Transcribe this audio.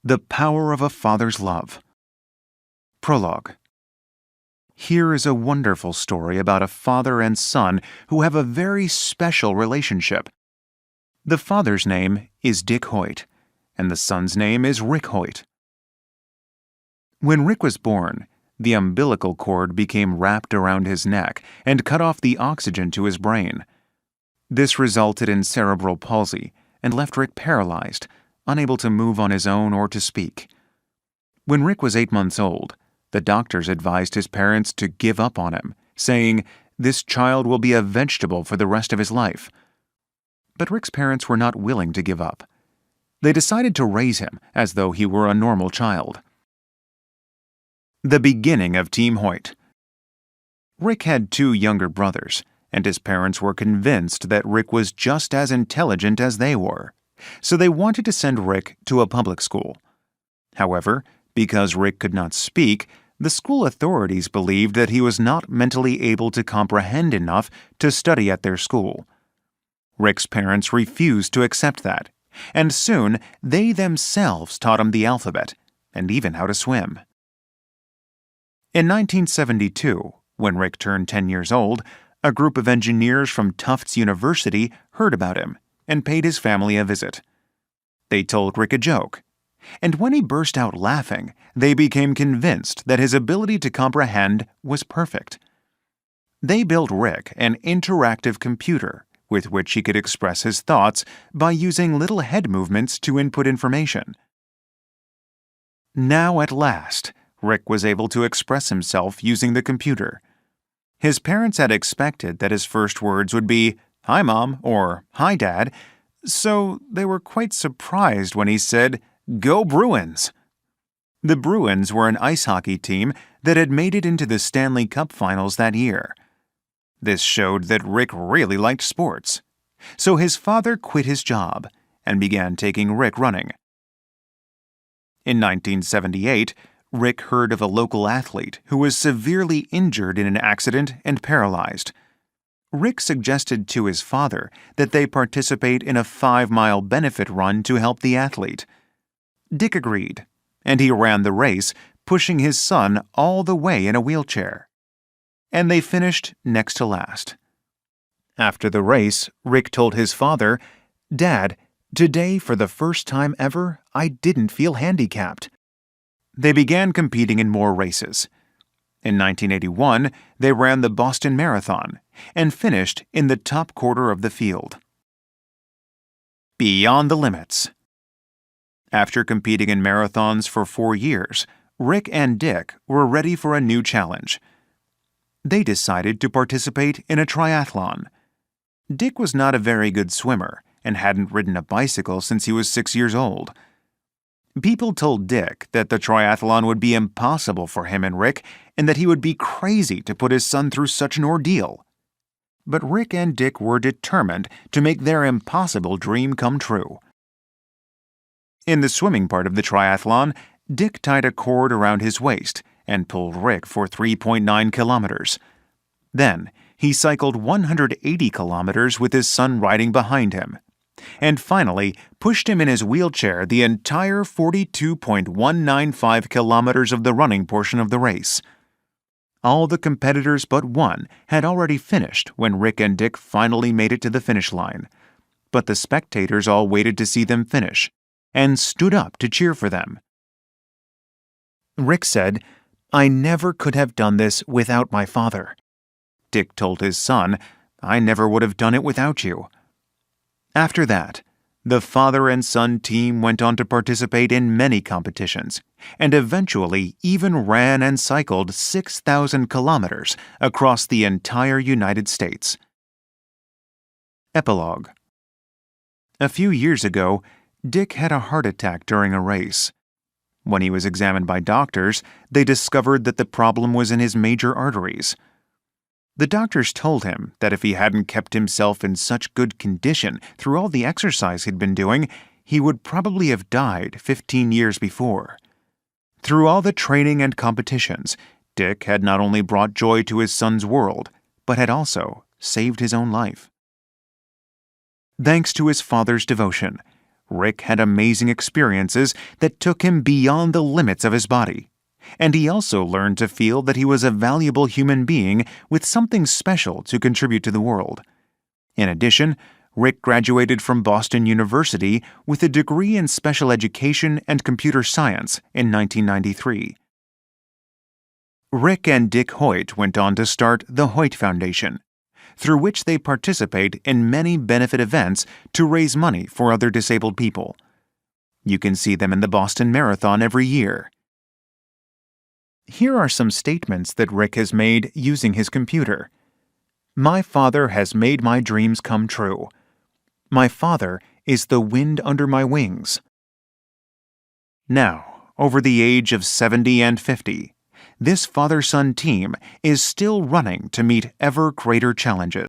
The Power of a Father's Love. Prologue. Here is a wonderful story about a father and son who have a very special relationship. The father's name is Dick Hoyt, and the son's name is Rick Hoyt. When Rick was born, the umbilical cord became wrapped around his neck and cut off the oxygen to his brain. This resulted in cerebral palsy and left Rick paralyzed, unable to move on his own or to speak. When Rick was 8 months old, the doctors advised his parents to give up on him, saying, "This child will be a vegetable for the rest of his life." But Rick's parents were not willing to give up. They decided to raise him as though he were a normal child. The beginning of Team Hoyt. Rick had 2 younger brothers, and his parents were convinced that Rick was just as intelligent as they were, so they wanted to send Rick to a public school. However, because Rick could not speak, the school authorities believed that he was not mentally able to comprehend enough to study at their school. Rick's parents refused to accept that, and soon they themselves taught him the alphabet and even how to swim. In 1972, when Rick turned 10 years old, a group of engineers from Tufts University heard about him and paid his family a visit. They told Rick a joke, and when he burst out laughing, they became convinced that his ability to comprehend was perfect. They built Rick an interactive computer with which he could express his thoughts by using little head movements to input information. Now at last, Rick was able to express himself using the computer. His parents had expected that his first words would be, "Hi, Mom," or "Hi, Dad," so they were quite surprised when he said, "Go Bruins!" The Bruins were an ice hockey team that had made it into the Stanley Cup Finals that year. This showed that Rick really liked sports, so his father quit his job and began taking Rick running. In 1978, Rick heard of a local athlete who was severely injured in an accident and paralyzed. Rick suggested to his father that they participate in a 5-mile benefit run to help the athlete. Dick agreed, and he ran the race, pushing his son all the way in a wheelchair. And they finished next to last. After the race, Rick told his father, "Dad, today for the first time ever, I didn't feel handicapped." They began competing in more races. In 1981, they ran the Boston Marathon and finished in the top quarter of the field. Beyond the limits. After competing in marathons for 4 years, Rick and Dick were ready for a new challenge. They decided to participate in a triathlon. Dick was not a very good swimmer and hadn't ridden a bicycle since he was 6 years old. People told Dick that the triathlon would be impossible for him and Rick and that he would be crazy to put his son through such an ordeal. But Rick and Dick were determined to make their impossible dream come true. In the swimming part of the triathlon, Dick tied a cord around his waist and pulled Rick for 3.9 kilometers. Then, he cycled 180 kilometers with his son riding behind him, and finally pushed him in his wheelchair the entire 42.195 kilometers of the running portion of the race. All the competitors but one had already finished when Rick and Dick finally made it to the finish line, but the spectators all waited to see them finish and stood up to cheer for them. Rick said, "I never could have done this without my father." Dick told his son, "I never would have done it without you." After that, the father and son team went on to participate in many competitions, and eventually even ran and cycled 6,000 kilometers across the entire United States. Epilogue. A few years ago, Dick had a heart attack during a race. When he was examined by doctors, they discovered that the problem was in his major arteries. The doctors told him that if he hadn't kept himself in such good condition through all the exercise he'd been doing, he would probably have died 15 years before. Through all the training and competitions, Dick had not only brought joy to his son's world, but had also saved his own life. Thanks to his father's devotion, Rick had amazing experiences that took him beyond the limits of his body. And he also learned to feel that he was a valuable human being with something special to contribute to the world. In addition, Rick graduated from Boston University with a degree in special education and computer science in 1993. Rick and Dick Hoyt went on to start the Hoyt Foundation, through which they participate in many benefit events to raise money for other disabled people. You can see them in the Boston Marathon every year. Here are some statements that Rick has made using his computer. My father has made my dreams come true. My father is the wind under my wings. Now, over the age of 70 and 50, this father-son team is still running to meet ever greater challenges.